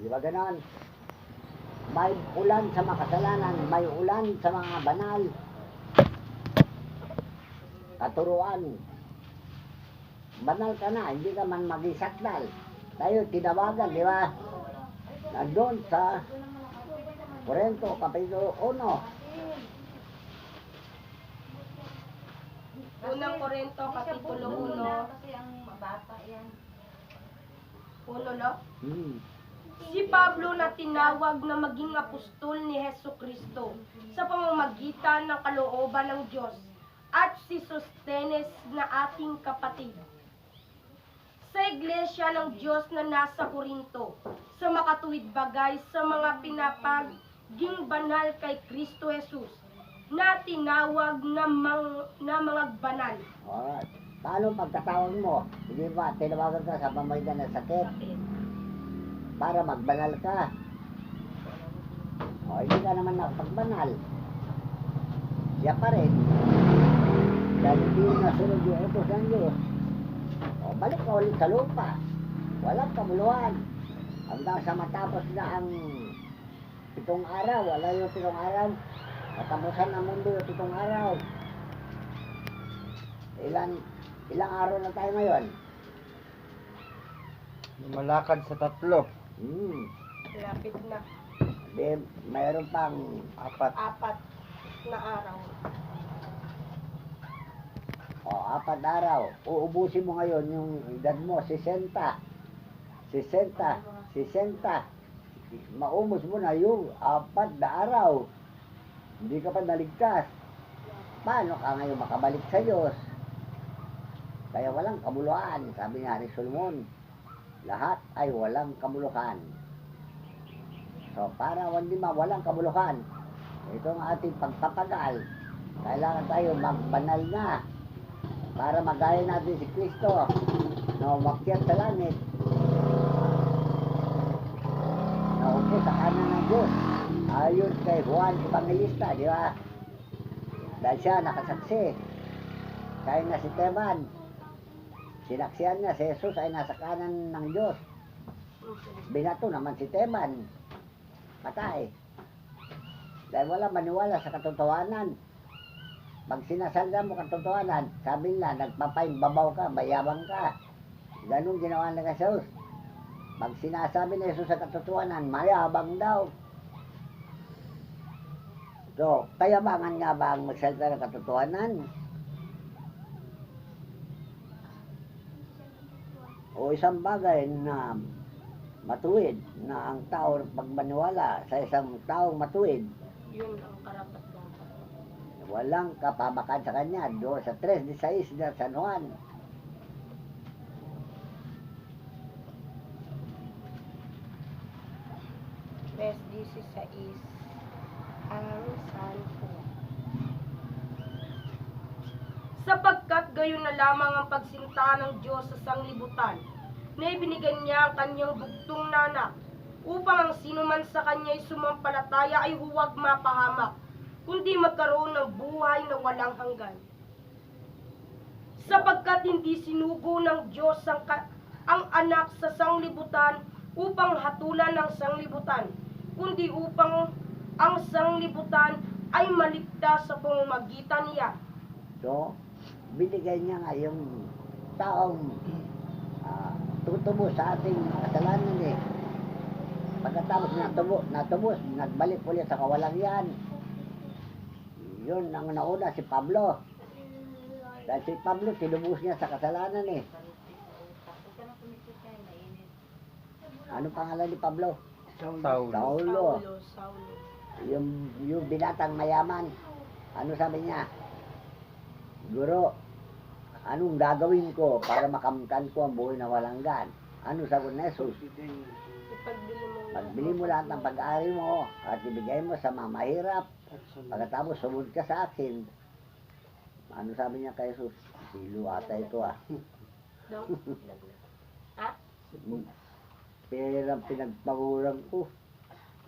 Di ba ganon? May ulan sa makasalanan, may ulan sa mga banal. Katuruan. Banal ka na, hindi ka man magisakdal. Tayo tinawagan, di ba? Nandun sa Korento, Kapitulo 1. Unang Korento, Kapitulo 1. Uno, no? Si Pablo na tinawag na maging apostol ni Hesus Kristo sa pamamagitan ng kalooban ng Diyos, at si Sostenes na ating kapatid sa iglesia ng Diyos na nasa Korinto, sa makatuwid bagay sa mga pinapaging banal kay Kristo Jesus, na tinawag na mga banal. Alright. Paano pagkatawag mo? Hindi ba, tinawagan ka sa pamamagitan ng sakit para magbanal ka. O, hindi ka naman nakapagbanal. Siya pa rin. Dahil hindi nasunod yung utos ng Diyos. O, balik ka ulit sa lupa. Walang kamuluhan. Hanggang sa matapos na ang 7 araw. Wala yung 7 araw. Katapusan ng mundo yung 7 araw. Ilang araw na tayo ngayon? Malakad sa 3. Lapit na. Di, mayroon pang 4. 4 na araw. O, 4 araw. Uubusin mo ngayon yung edad mo, 60. 60. Maubos mo na yung 4 na araw. Hindi ka pa naligtas. Paano ka ngayon makabalik sa Diyos? Kaya walang kamuluhan, sabi nga ni Solomon. Lahat ay walang kamuluhan. So, para hindi walang kamuluhan, ito ang ating pagpapagal. Kailangan tayo magbanal na para magaya natin si Kristo na umakyat sa langit, na upo sa kanan ng Diyos, ayon kay Juan Evangelista, di ba? Dahil siya nakasaksi, kaya na si Teban, sinaksihan niya si Jesus ay nasa kanan ng Diyos. Binato naman si Teban, patay. Dahil wala maniwala sa katotohanan. Pag sinasalda mo katotohanan, sabi nila, nagpapaimbabaw ka, mayabang ka. Ganun ginawa ng Jesus. Pag sinasabi ni Jesus sa katotohanan, mayabang daw. So, kayabangan nga ba ang magsalita ng katotohanan? O isang bagay na matuwid, na ang tao pagmaniwala sa isang taong matuwid, Yun ang karapat-dapat. walang kapabakan sa kanya. Doon sa 3:16 na San Juan. Verse 16, ang santo. Sapagkat gayon na lamang ang pagsinta ng Diyos sa sanglibutan, na ibinigay niya ang kanyang bugtong na anak, upang ang sinuman sa kanya'y sumampalataya ay huwag mapahamak, kundi magkaroon ng buhay na walang hanggan. Sapagkat hindi sinugo ng Diyos ang anak sa sanglibutan upang hatulan ng sanglibutan, kundi upang ang sanglibutan ay maligtas sa pamamagitan niya. So, binigay niya nga yung taong tutubo sa ating kasalanan eh. Pagkatapos natubos, nagbalik ulit sa kawalangan. Yun ang nauna si Pablo. Dahil si Pablo, tinubos niya sa kasalanan eh. Ano pangalan ni Pablo? Saulo. Yung binatang mayaman. Ano sabi niya? Guro, anong gagawin ko para makamtan ko ang buhay na walang hanggan? Ano sagot ni Jesus? Pagbili mo lahat ng pag-aari mo at ibigay mo sa mga mahirap. Pagkatapos sumunod ka sa akin. Ano sabi niya kay Jesus? Silo ata ito Perang pinagpaguran ko.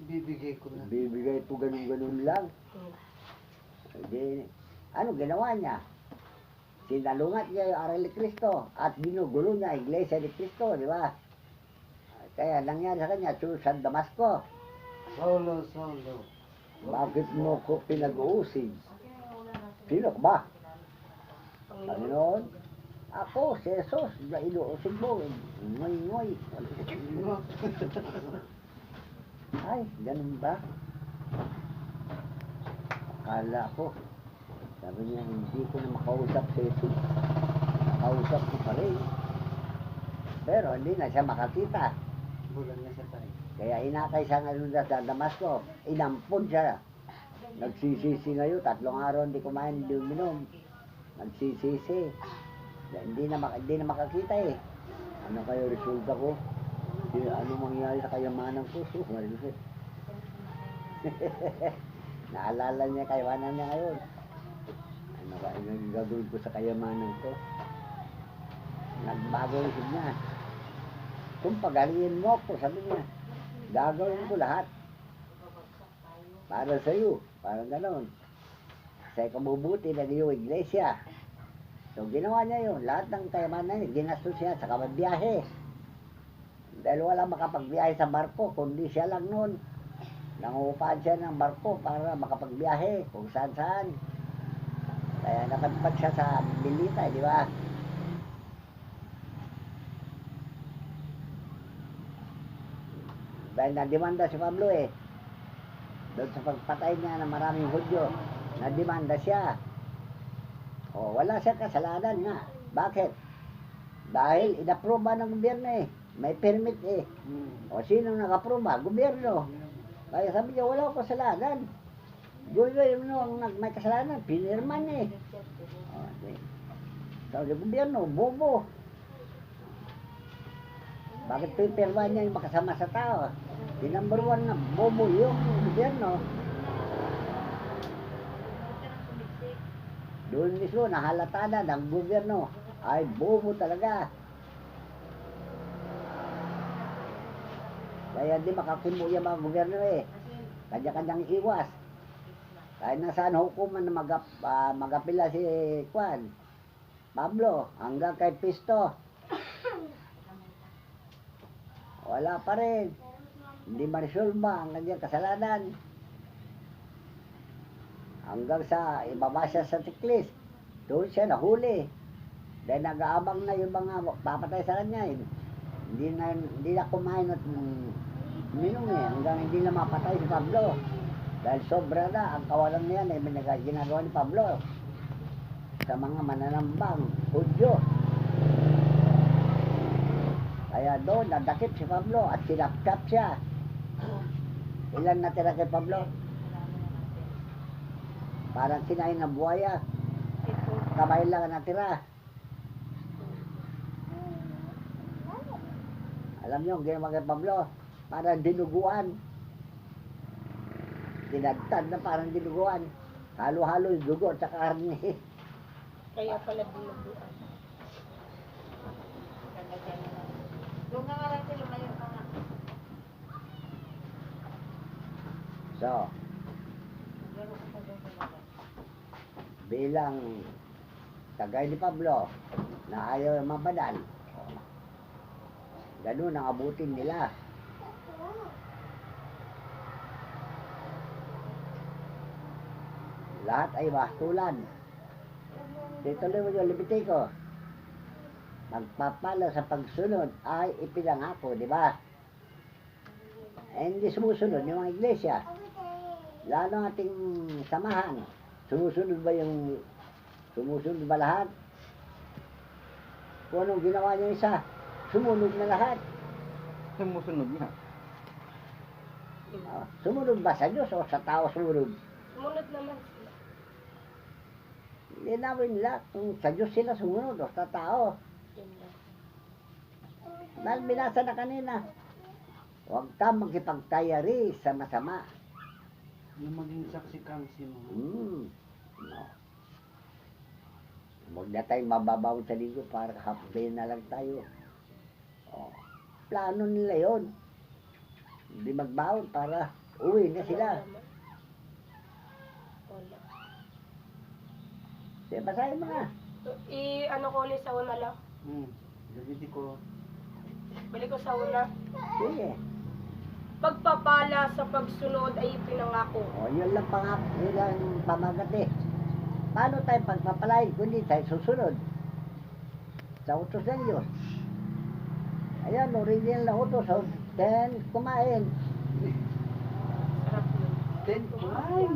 Bibigay ko na. Bibigay ko ganun-ganun lang. Hindi. Ano ginawa niya? Sinalungat niya yung aral ni Kristo at ginugulo niya ang Iglesia ni Kristo, di ba? Kaya nangyari sa kanya, San Damasco. Solo. Bakit mo ko pinag-uusig? Sino ka ba? Panginoon? Ako, si Jesus, na inuusig mo. Ngoy. Ay, ganun ba? Akala ko. Sabi niya, hindi ko na makausap si Jesus. Nakausap ko pa rin. Pero hindi na siya makakita. Bulan na siya tayo. Kaya inakay siya ngayon sa Damasco. Inampun siya. Nagsisisi ngayon. 3 araw hindi kumain, hindi uminom. Nagsisisi. Hindi na makakita eh. Ano kayo resulta ko? Ano mangyayari sa kayamanan ko? Naalala niya kayamanan niya ngayon. Ano ba yung gagawin ko sa kayamanan ko? Nagbago yung isip niya. Kung pagalingin mo ako, sabi niya, gagawin ko lahat. Para sa iyo. Parang gano'n. Sa ikabubuti ng iyong iglesia. So ginawa niya yun. Lahat ng kayamanan niya, ginastos siya sa kababiyahe. Dahil wala makapagbiyahe sa barko, kundi siya lang noon. Nangungupahan siya ng barko para makapagbiyahe kung saan-saan. Kaya napadpad siya sa Bilita, di ba? Dahil nadimanda si Pablo eh. Doon sa pagpatay niya ng maraming Hudyo, nadimanda siya. O, wala siyang kasalanan nga. Bakit? Dahil inaproba ng gobyerno eh. May permit eh. O, sino nakaproba? Gobyerno. Kaya sabi niya, wala akong kasalanan. Gobyerno ang may kasalanan. Pinirman eh. O, sabi gobyerno, bobo. Bakit pipirman niya yung makasama sa tao? The number 1 na bobo yung gobyerno. Doon mismo nahalata na ng gobyerno ay bobo talaga. Kaya di makakimu yung mga gobyerno eh. Kanya-kanyang iwas. Kahit nasaan hukuman na magapila si Juan Pablo hanggang kay Pisto. Wala pa rin. Hindi marisolba ang kanyang kasalanan. Hanggang sa ibaba siya sa tiklis. Doon siya nahuli. Dahil nag-aabang na yung mga papatay sa kanya. Hindi na kumain at minum eh. Hanggang hindi na mapatay si Pablo. Dahil sobra na. Ang kawalan niyan ay ginagawa ni Pablo. Sa mga mananambang Hudyo. Kaya doon nadakip si Pablo at sinapchap siya. Ilan natira kay Pablo? Parang kinain ng buhaya. Kamay lang ang natira. Alam niyo, ang ginawa kay Pablo, parang dinuguan. Tinagtad na parang dinuguan. Halo-halo yung dugo at karne. Kaya pala dinuguan. Doon nga lang sila lumayo ka nga. So, bilang tagay ni Pablo na ayaw mapadal, ganun ang abutin nila. Lahat ay bastulan. Dito mo yung Levitico. Magpapala sa pagsunod ay ipinangako, di ba? Eh, hindi sumusunod yung mga iglesia. Lalo ang ating samahan. Sumusunod ba lahat? Kung anong ginawa niya isa, sumunod na lahat. Sumusunod na. Sumunod ba sa Diyos o sa tao sumunod? Sumunod naman sila. Linawin nila kung sa Diyos sila sumunod o sa tao. Dahil binasa na kanina, huwag ka magkipagtayari sa masama. Na maging saksi-kangsi mo. No. Huwag na tayong mababaw sa linggo para half-day na lang tayo. Plano nila yon. Hindi magbaon para uwi na sila. Wala. Sige, basahin mo nga. Ano ko ulit sa una lang. Levitico Balik ko sa una. Sige. Pagpapala sa pagsunod ay ipinangako. O, yun lang pangako. Yun lang pamagat eh. Paano tayo pagpapalain kundi tayo susunod? Sa utos ng Diyos. Ayan, original na utos. O, then, kumain. Sarap yun. Then, kumain.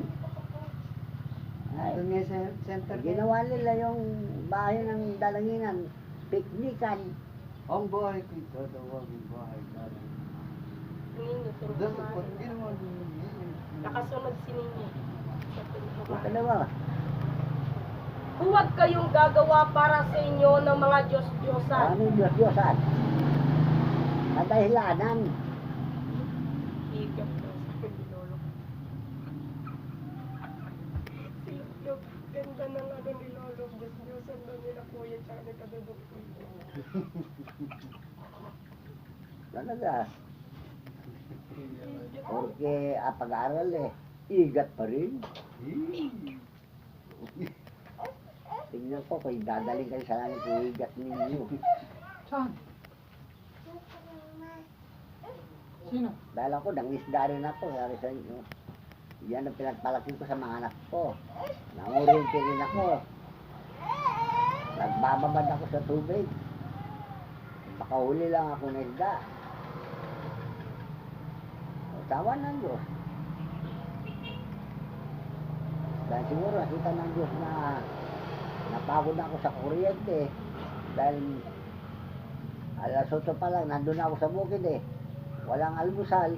Ay, Doon nga sa center. ginawa nila yung bahay ng dalanginan. Piknikan. Ang buhay ko ito, tawag ang buhay ko. Ninyo, pero Doon, kumain. ginawa niyo. Nakasunod si Ninyo. Sa Ito pinakabahay. naman. Huwag kayong gagawa para sa inyo ng mga Diyos-Diyosan. Ano yung Diyos-Diyosan? Kadahilanan. Higap daw sa akin, Lolo. Silog, ganda ng ano ni Lolo. Diyos-Diyosan daw nila kuya tsaka ni kadudok ko. Talaga. Porque pag-aaral eh, igat pa rin. Tingnan ko kung dadaling kayo sa langit yung igat ninyo. Saan? Sino? Dahil ako, nangisda rin ako, sabi sa inyo. Yan ang pinagpalaki ko sa mga anak ko. Nangurinti rin ako. Nagbababad ako sa tubig. Makahuli lang ako ng isda. Tawa ng Diyos. Dahil siguro nakita ng Diyos na napagod ako sa kuryente. Dahil alas 8 pa lang, nandun ako sa bukid eh. Walang almusal.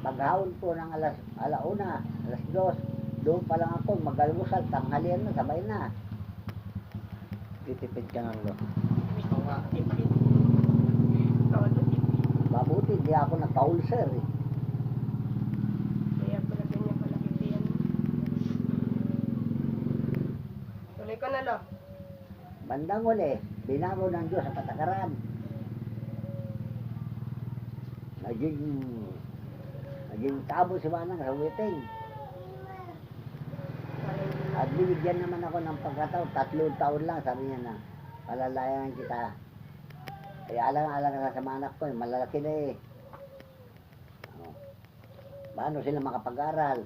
Maghapon po ng alauna, alas 2. Doon pa lang ako mag-almusal, tanghalian na, sabay na. Titipid ka ng Diyos. Tipid. Tawag na tipid. Mabuti, di ako nagka-ulcer eh. Kaya pala ganyan kalaki yan. Tuloy ka na lang. Bandang huli, binago ng Diyos sa patakaran. Naging tabo si Manang sa waiting. At binigyan naman ako ng pagkataon, 3 taon lang, sabi niya na, palalayan kita. Kaya alang-alang na sa mga anak ko, malalaki na eh. Paano sila makapag-aral?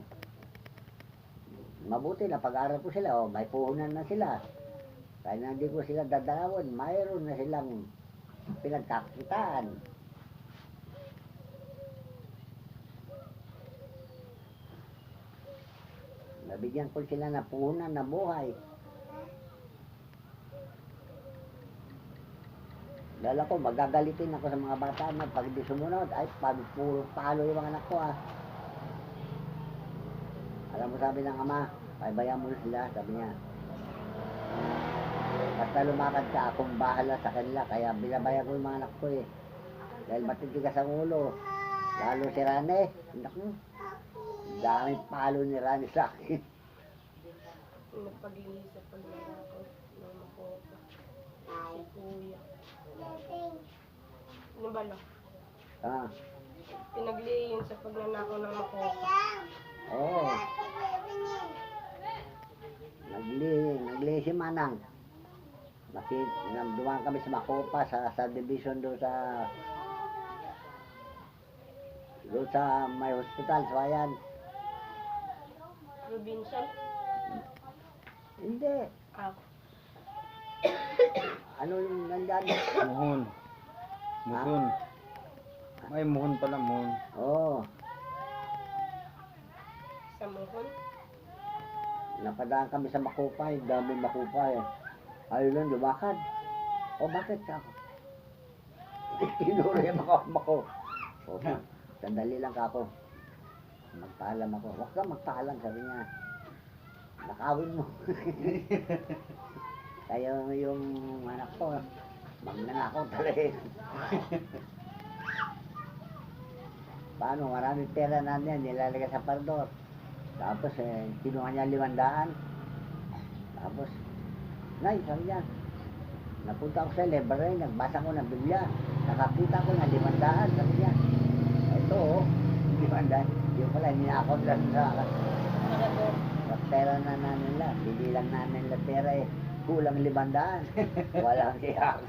Mabuti na pag-aral ko sila, may puhunan na sila. Kaya na hindi ko sila dadalawin, mayroon na silang pinagkakitaan. Nabigyan ko sila na puhunan na buhay. Dahil ako, magagalitin ako sa mga bata na pag di sumunod, ay puro palo yung mga anak ko ah. Alam mo sabi ng ama, paibayan mo na sila, sabi niya. Basta lumakad ka, akong bahala sa kanila, kaya binabayan ko yung mga anak ko eh. Dahil matitigas ang ulo. Lalo si Rane, naku, daming palo ni Rane sa akin. Nagpaglinis sa paglaro ng makopa. Si Kuya. Ano ba lang? Ah, Pinaglihin sa pagnanakaw ng makopa. oo. Nagli si Manang. Dumaan kami sa Macopa, sa subdivision doon sa may hospital, sa bayan. Provincial? Hindi. Ah, Ano yung nandyan? Muhon. Muhon. May muhon pala, muhon. Oo. sa Mohon. Napadaan kami sa Macopa, dami Macopa eh. Ayaw lang lumakad. O bakit ka ako? Tinuro yung mako. O, sandali lang ka ako. Magpaalam ako. Huwag ka magpaalam, sabi niya. Nakawin mo. Kaya yung anak ko, magnanakaw talaga eh. Paano, maraming pera na niya, nilalagay sa pardor. Tapos kinuha niya 500. Tapos, Nay, sabi niya, napunta ako sa library, nagbasa ko ng Biblia. Nakakita ko na 500, sabi niya. Ito oh, 500. Yung pala, ninakaw lang sa pera na nila. Bili lang na nila pera eh. Kulang 500. Walang siyak.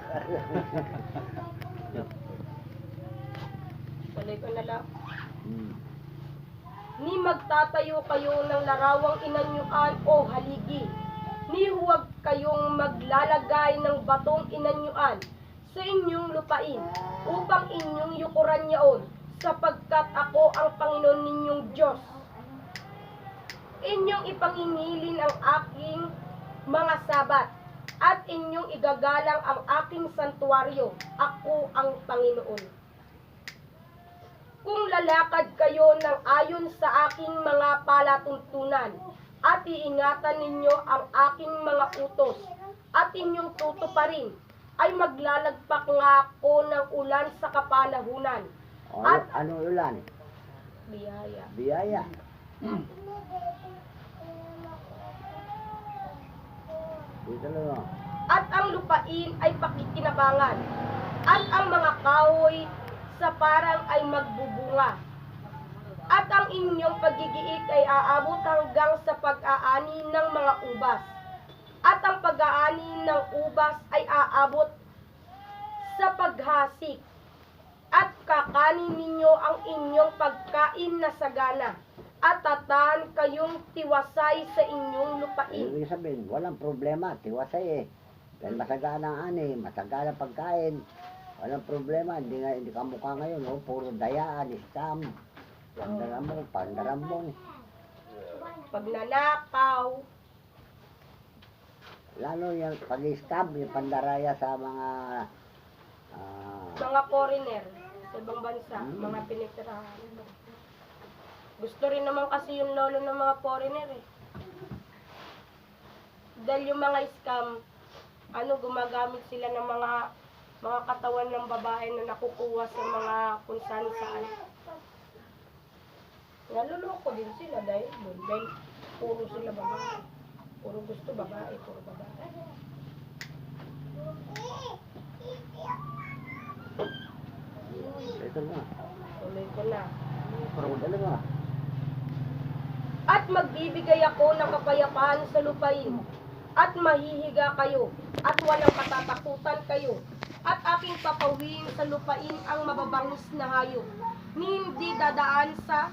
Tuloy ko na lang. Hmm. Ni magtatayo kayo ng larawang inanyuan o haligi. Ni huwag kayong maglalagay ng batong inanyuan sa inyong lupain upang inyong yukuran yaon, sapagkat ako ang Panginoon ninyong Diyos. Inyong ipangingilin ang aking mga sabat at inyong igagalang ang aking santuaryo. Ako ang Panginoon. Kung lalakad kayo ng ayon sa aking mga palatuntunan at iingatan ninyo ang aking mga utos at inyong tutuparin, ay maglalagpak nga ako ng ulan sa kapalahunan. O, At- anong ulan? Biyaya. Biyaya. Dito lang o. At ang lupain ay pakikinabangan, at ang mga kahoy sa parang ay magbubunga. At ang inyong paggigiit ay aabot hanggang sa pag-aani ng mga ubas. At ang pag-aani ng ubas ay aabot sa paghasik. At kakanin ninyo ang inyong pagkain na sagana. At tatan kayong tiwasay sa inyong lupain. Ibig sabihin, walang problema. Tiwasay eh. Dahil masagana ang ani, masagana pagkain. Walang problema. Hindi ka mukha ngayon. Oh. Puro dayaan, scam. Pandarambong. Pagnanakaw. Lalo yung pag-scam, yung pandaraya sa mga Mga foreigner sa ibang bansa, Hmm. mga pinitirahan. Gusto rin naman kasi yung lolo ng mga foreigner eh. Dahil yung mga scam, gumagamit sila ng mga katawan ng babae na nakukuha sa mga kung saan. Naluloko din sila dahil puro sila babae. Puro gusto babae, puro babae. ito nga. Tuloy ko na. Ito nga. At magbibigay ako ng kapayapaan sa lupain, at mahihiga kayo, at walang katatakutan kayo, at aking papawiin sa lupain ang mababangis na hayop, ni hindi dadaan sa